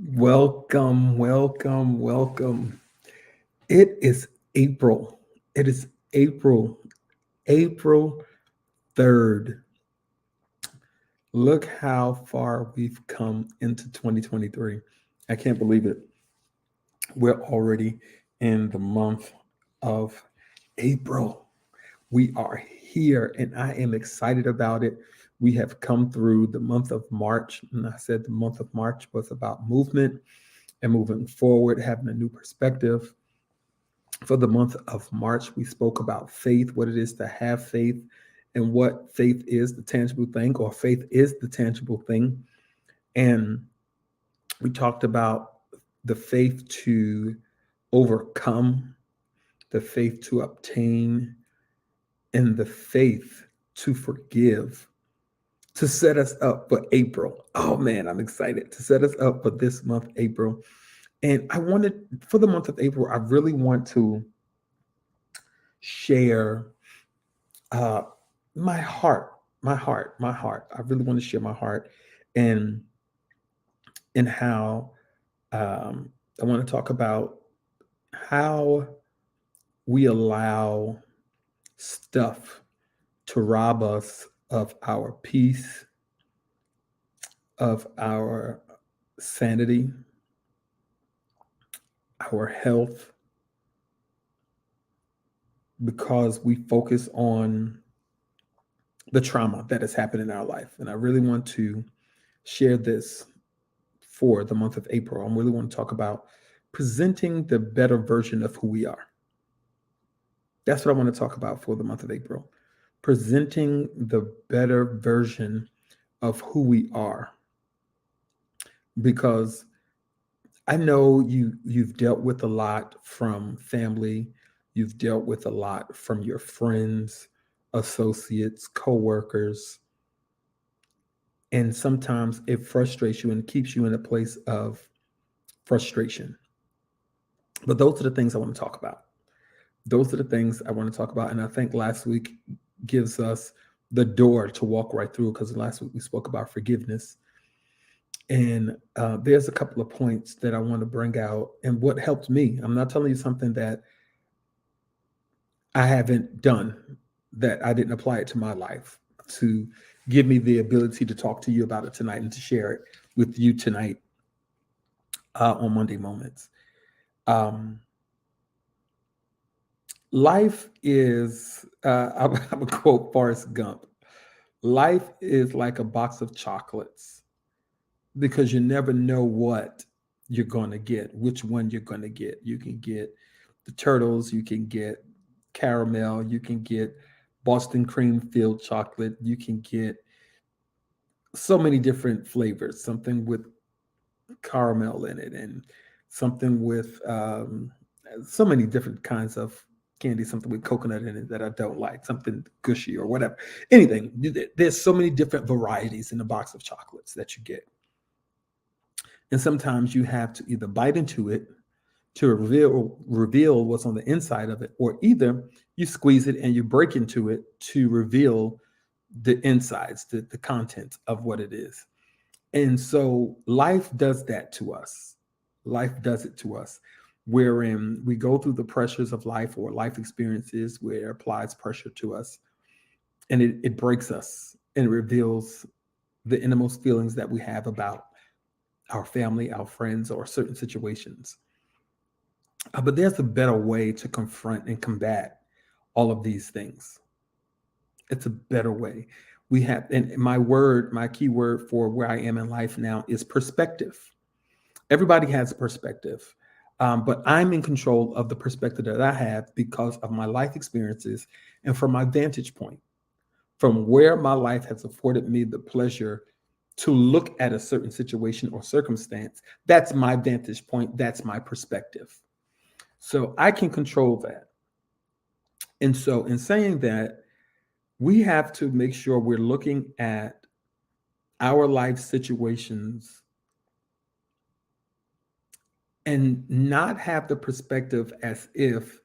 Welcome, welcome, welcome. It is April. It is April 3rd. Look how far we've come into 2023. I can't believe it. We're already in the month of April. We are here and I am excited about it. We have come through the month of March, and I said the month of March was about movement and moving forward, having a new perspective. For the month of March, we spoke about faith, what it is to have faith, and what faith is the tangible thing, or faith is the tangible thing. And we talked about the faith to overcome, the faith to obtain, and the faith to forgive, to set us up for April. Oh man, I'm excited to set us up for this month, April. And I wanted, for the month of April, I really want to share uh, my heart. I really want to share my heart, and how I want to talk about how we allow stuff to rob us of our peace, of our sanity, our health, because we focus on the trauma that has happened in our life. And I really want to share this for the month of April. I really want to talk about presenting the better version of who we are. That's what I want to talk about for the month of April. Presenting the better version of who we are. Because I know you've dealt with a lot from family, you've dealt with a lot from your friends, associates, coworkers, and sometimes it frustrates you and keeps you in a place of frustration. But those are the things I want to talk about. Those are the things I want to talk about. And I think last week gives us the door to walk right through, because last week we spoke about forgiveness. And there's a couple of points that I want to bring out and what helped me. I'm not telling you something that I haven't done, that I didn't apply it to my life, to give me the ability to talk to you about it tonight and to share it with you tonight on Monday Moments. Um, Life is, I'm a quote Forrest Gump. Life is like a box of chocolates, because you never know what you're going to get, which one you're going to get. You can get the turtles, you can get caramel, you can get Boston cream filled chocolate, you can get so many different flavors, something with caramel in it, and something with so many different kinds of candy, something with coconut in it that I don't like, something gushy or whatever. Anything. There's so many different varieties in the box of chocolates that you get. And sometimes you have to either bite into it to reveal what's on the inside of it, or either you squeeze it and you break into it to reveal the insides, the content of what it is. And so life does that to us. Life does it to us, wherein we go through the pressures of life, or life experiences where it applies pressure to us, and it breaks us and it reveals the innermost feelings that we have about our family, our friends, or certain situations. But there's a better way to confront and combat all of these things. It's a better way. We have, and my key word for where I am in life now is perspective. Everybody has perspective, but I'm in control of the perspective that I have because of my life experiences and from my vantage point, from where my life has afforded me the pleasure to look at a certain situation or circumstance. That's my vantage point. That's my perspective. So I can control that. And so, in saying that, we have to make sure we're looking at our life situations and not have the perspective as if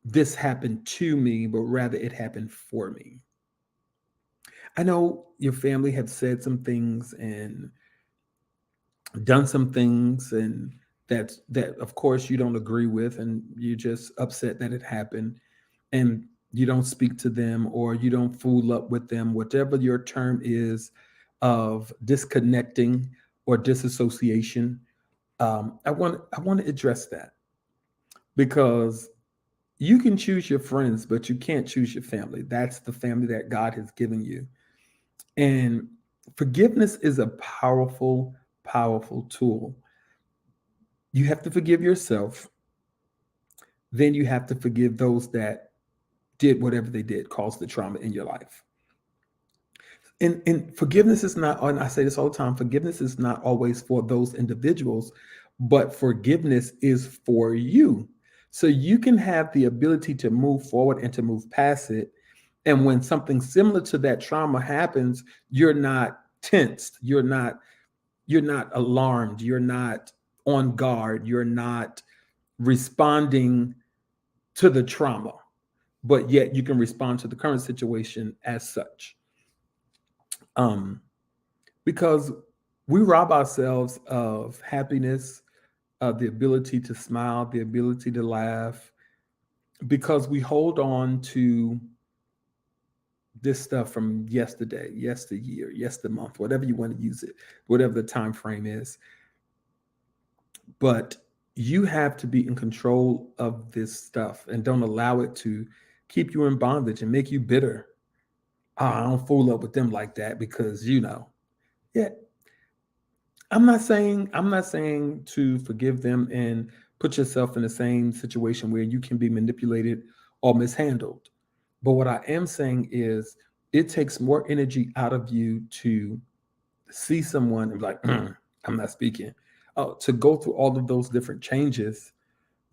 this happened to me, but rather it happened for me. I know your family have said some things, and done some things, and that of course you don't agree with, and you're just upset that it happened, and you don't speak to them, or you don't fool up with them, whatever your term is of disconnecting or disassociation. I want to address that, because you can choose your friends, but you can't choose your family. That's the family that God has given you. And forgiveness is a powerful, powerful tool. You have to forgive yourself, then you have to forgive those that did whatever they did, caused the trauma in your life. And forgiveness is not, and I say this all the time, forgiveness is not always for those individuals, but forgiveness is for you. So you can have the ability to move forward and to move past it. And when something similar to that trauma happens, you're not tensed, you're not alarmed, you're not on guard, you're not responding to the trauma, but yet you can respond to the current situation as such. Um, because we rob ourselves of happiness, of the ability to smile, the ability to laugh, because we hold on to this stuff from yesterday, yesteryear, yestermonth, whatever you want to use it, whatever the time frame is. But you have to be in control of this stuff, and don't allow it to keep you in bondage and make you bitter. Oh, I don't fool up with them like that, because yeah, I'm not saying to forgive them and put yourself in the same situation where you can be manipulated or mishandled. But what I am saying is, it takes more energy out of you to see someone and be like, I'm not speaking. Oh, to go through all of those different changes,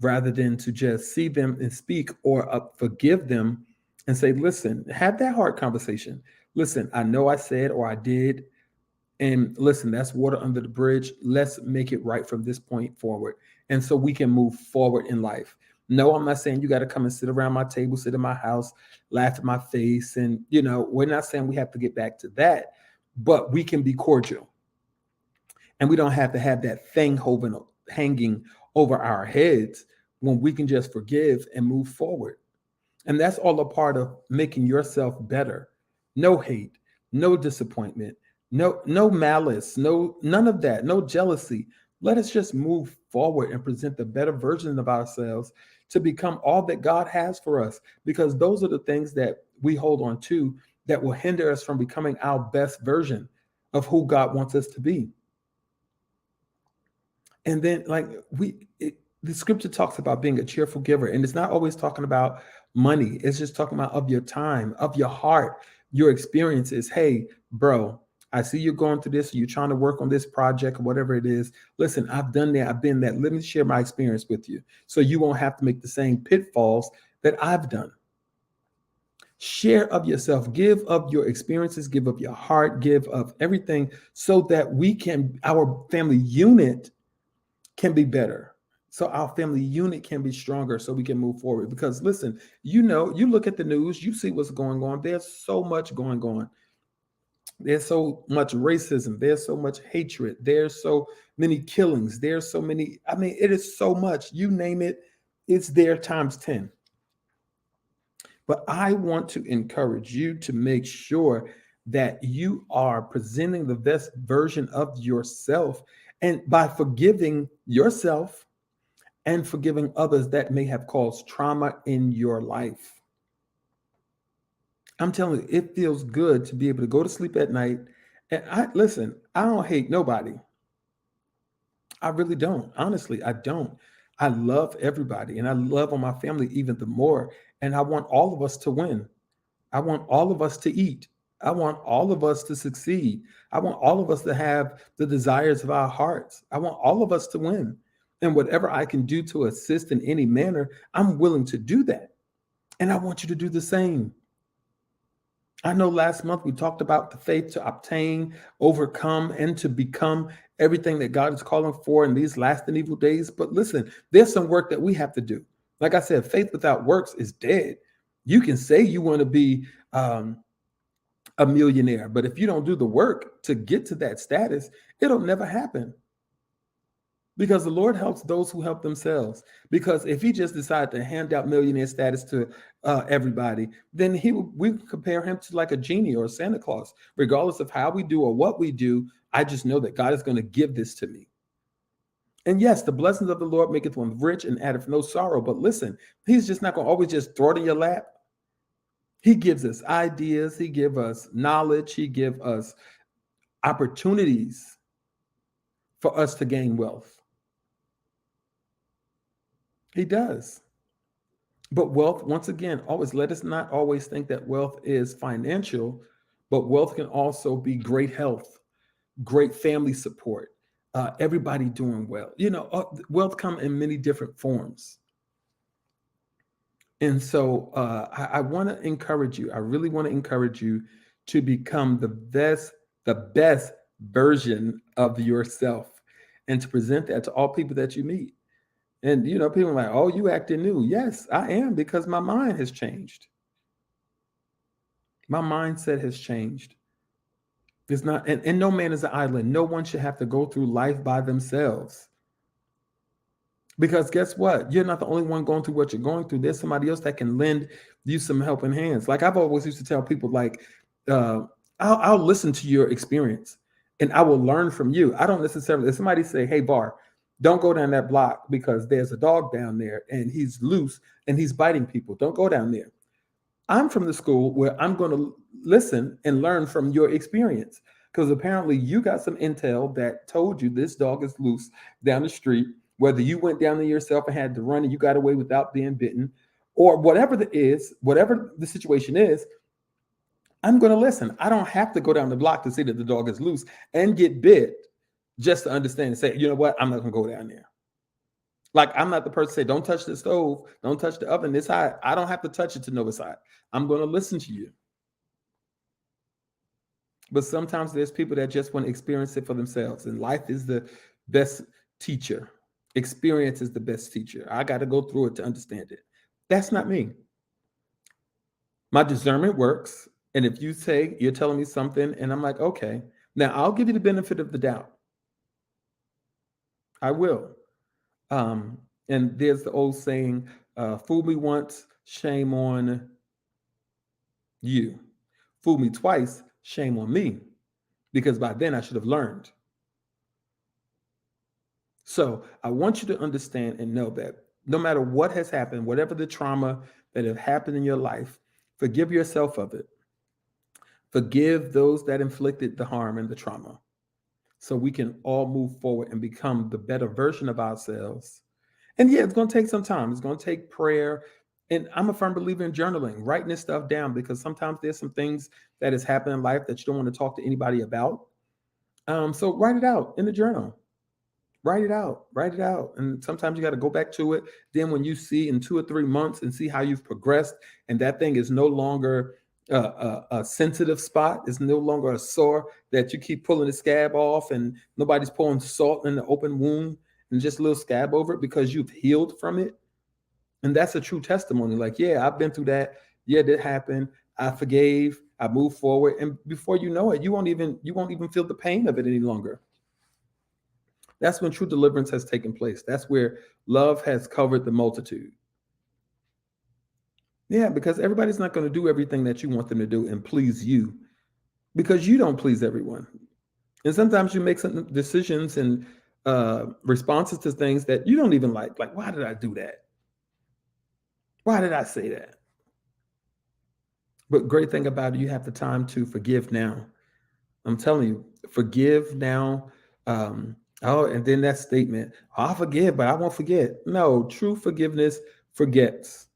rather than to just see them and speak, or forgive them and say, listen, have that hard conversation. Listen, I know I said or I did, and listen, that's water under the bridge. Let's make it right from this point forward. And so we can move forward in life. No, I'm not saying you got to come and sit around my table, sit in my house, laugh at my face. And, we're not saying we have to get back to that, but we can be cordial. And we don't have to have that thing hanging over our heads, when we can just forgive and move forward. And that's all a part of making yourself better. No hate, no disappointment, no malice, none of that, no jealousy. Let us just move forward and present the better version of ourselves to become all that God has for us, because those are the things that we hold on to that will hinder us from becoming our best version of who God wants us to be. And then, like, the scripture talks about being a cheerful giver, and it's not always talking about money. It's just talking about of your time, of your heart, your experiences. Hey, bro, I see you're going through this, you're trying to work on this project or whatever it is. Listen, I've done that, I've been that. Let me share my experience with you, so you won't have to make the same pitfalls that I've done. Share of yourself, give of your experiences, give of your heart, give of everything, so that our family unit can be better. So our family unit can be stronger, so we can move forward. Because listen, you look at the news, you see what's going on. There's so much going on. There's so much racism. There's so much hatred. There's so many killings. There's so many. I mean, it is so much. You name it, it's there times 10. But I want to encourage you to make sure that you are presenting the best version of yourself. And by forgiving yourself and forgiving others that may have caused trauma in your life. I'm telling you, it feels good to be able to go to sleep at night. And listen, I don't hate nobody. I really don't. Honestly, I don't. I love everybody, and I love on my family even the more. And I want all of us to win. I want all of us to eat. I want all of us to succeed. I want all of us to have the desires of our hearts. I want all of us to win. And whatever I can do to assist in any manner, I'm willing to do that. And I want you to do the same. I know last month we talked about the faith to obtain, overcome, and to become everything that God is calling for in these last and evil days. But listen, there's some work that we have to do. Like I said, faith without works is dead. You can say you want to be a millionaire, but if you don't do the work to get to that status, it'll never happen. Because the Lord helps those who help themselves. Because if he just decided to hand out millionaire status to everybody, then we would compare him to like a genie or a Santa Claus. Regardless of how we do or what we do, I just know that God is going to give this to me. And yes, the blessings of the Lord maketh one rich and addeth no sorrow. But listen, he's just not going to always just throw it in your lap. He gives us ideas. He gives us knowledge. He gives us opportunities for us to gain wealth. He does. But wealth, once again, always let us not always think that wealth is financial, but wealth can also be great health, great family support, everybody doing well. Wealth come in many different forms. And so I want to encourage you. I really want to encourage you to become the best version of yourself, and to present that to all people that you meet. And people are like, "Oh, you acting new." Yes, I am, because my mind has changed. My mindset has changed. It's not, and no man is an island. No one should have to go through life by themselves. Because guess what? You're not the only one going through what you're going through. There's somebody else that can lend you some helping hands. Like I've always used to tell people, like, I'll listen to your experience and I will learn from you. I don't necessarily, if somebody say, "Hey, Bar, don't go down that block because there's a dog down there and he's loose and he's biting people. Don't go down there." I'm from the school where I'm going to listen and learn from your experience, because apparently you got some intel that told you this dog is loose down the street, whether you went down there yourself and had to run and you got away without being bitten, or whatever whatever the situation is. I'm going to listen. I don't have to go down the block to see that the dog is loose and get bit just to understand and say, "You know what? I'm not going to go down there." Like, I'm not the person to say, "Don't touch the stove, don't touch the oven, this hot." I don't have to touch it to know it's hot. I'm going to listen to you. But sometimes there's people that just want to experience it for themselves. And life is the best teacher. Experience is the best teacher. I got to go through it to understand it. That's not me. My discernment works. And if you say you're telling me something and I'm like, "Okay, now I'll give you the benefit of the doubt." I will. And there's the old saying, "Fool me once, shame on you. Fool me twice, shame on me." Because by then I should have learned. So I want you to understand and know that no matter what has happened, whatever the trauma that have happened in your life, forgive yourself of it. Forgive those that inflicted the harm and the trauma, so we can all move forward and become the better version of ourselves. And yeah, it's going to take some time. It's going to take prayer. And I'm a firm believer in journaling, writing this stuff down, because sometimes there's some things that has happened in life that you don't want to talk to anybody about. So write it out in the journal. Write it out. And sometimes you got to go back to it. Then when you see in 2 or 3 months and see how you've progressed, and that thing is no longer a sensitive spot, it's no longer a sore that you keep pulling the scab off, and nobody's pouring salt in the open wound and just a little scab over it, because you've healed from it. And that's a true testimony. Like, yeah, I've been through that. Yeah, that happened. I forgave. I moved forward. And before you know it, you won't even feel the pain of it any longer. That's when true deliverance has taken place. That's where love has covered the multitude. Yeah, because everybody's not going to do everything that you want them to do and please you, because you don't please everyone. And sometimes you make some decisions and responses to things that you don't even like. Like, why did I do that? Why did I say that? But great thing about it, you have the time to forgive now. I'm telling you, forgive now. And then that statement, "I'll forgive, but I won't forget." No, true forgiveness forgets,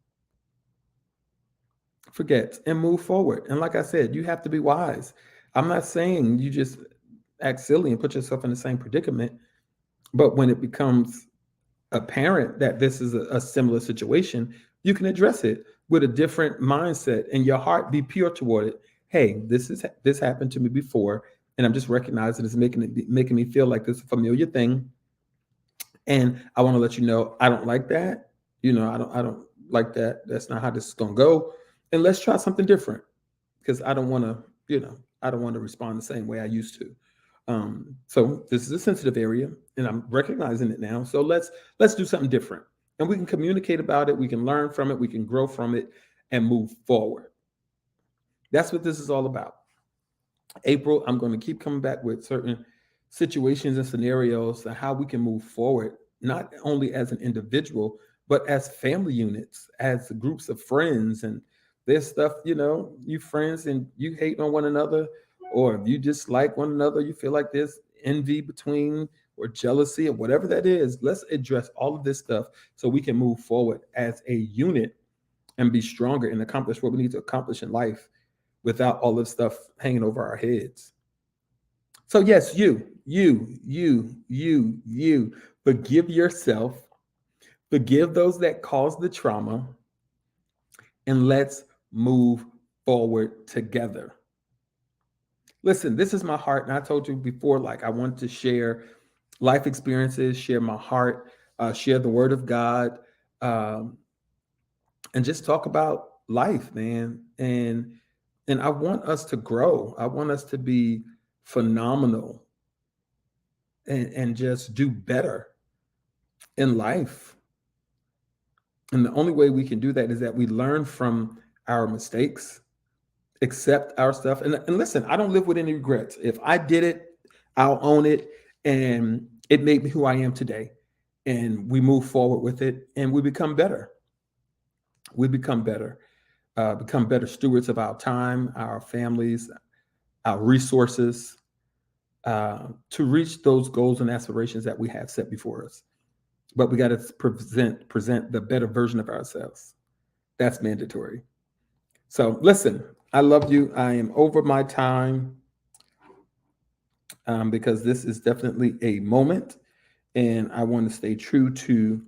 forgets, and move forward. And like I said, you have to be wise. I'm not saying you just act silly and put yourself in the same predicament, but when it becomes apparent that this is a similar situation, you can address it with a different mindset and your heart be pure toward it. "Hey, this happened to me before, and I'm just recognizing it's making me feel like this is a familiar thing. And I want to let you know I don't like that. I don't like that. That's not how this is gonna go. And let's try something different, because I don't want to respond the same way I used to." So this is a sensitive area, and I'm recognizing it now. So let's do something different, and we can communicate about it. We can learn from it. We can grow from it, and move forward. That's what this is all about. April, I'm going to keep coming back with certain situations and scenarios and how we can move forward, not only as an individual, but as family units, as groups of friends. And there's stuff, you friends and you hate on one another, or if you dislike one another, you feel like there's envy between or jealousy or whatever that is. Let's address all of this stuff so we can move forward as a unit and be stronger and accomplish what we need to accomplish in life without all this stuff hanging over our heads. So, yes, you, forgive yourself, forgive those that caused the trauma, and let's move forward together. Listen, this is my heart. And I told you before, like, I want to share life experiences, share my heart, share the word of God, um, and just talk about life, man. And I want us to grow. I want us to be phenomenal and just do better in life. And the only way we can do that is that we learn from our mistakes, accept our stuff. And listen, I don't live with any regrets. If I did it, I'll own it. And it made me who I am today. And we move forward with it and we become better. We become better stewards of our time, our families, our resources, to reach those goals and aspirations that we have set before us. But we got to present the better version of ourselves. That's mandatory. So listen, I love you. I am over my time, because this is definitely a moment, and I want to stay true to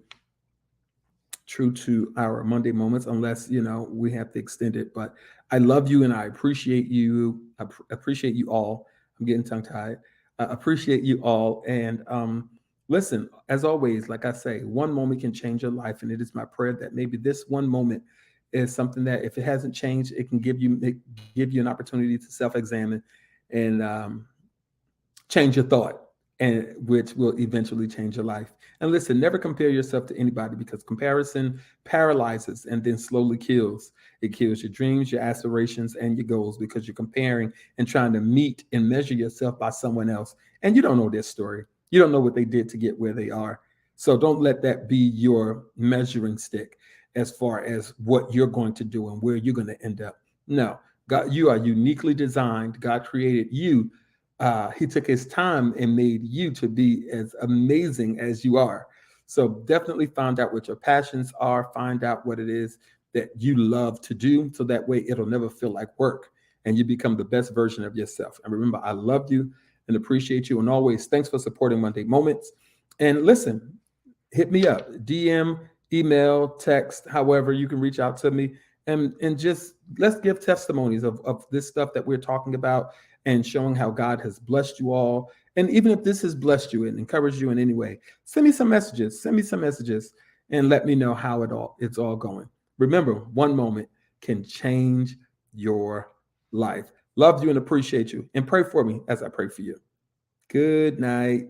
our Monday moments, unless we have to extend it. But I love you and I appreciate you. Appreciate you all. I'm getting tongue tied. I appreciate you all. And listen, as always, like I say, one moment can change your life, and it is my prayer that maybe this one moment is something that, if it hasn't changed, it can give you an opportunity to self-examine and change your thought, and which will eventually change your life. And listen, never compare yourself to anybody, because comparison paralyzes and then slowly kills. It kills your dreams, your aspirations, and your goals, because you're comparing and trying to meet and measure yourself by someone else. And you don't know their story. You don't know what they did to get where they are. So don't let that be your measuring stick as far as what you're going to do and where you're going to end up. No, God, you are uniquely designed. God created you. He took his time and made you to be as amazing as you are. So definitely find out what your passions are. Find out what it is that you love to do, so that way it'll never feel like work and you become the best version of yourself. And remember, I love you and appreciate you. And always, thanks for supporting Monday Moments. And listen, hit me up, DM, email, text, however you can reach out to me. And just let's give testimonies of this stuff that we're talking about, and showing how God has blessed you all. And even if this has blessed you and encouraged you in any way, send me some messages. Send me some messages and let me know how it's all going. Remember, one moment can change your life. Love you and appreciate you. And pray for me as I pray for you. Good night.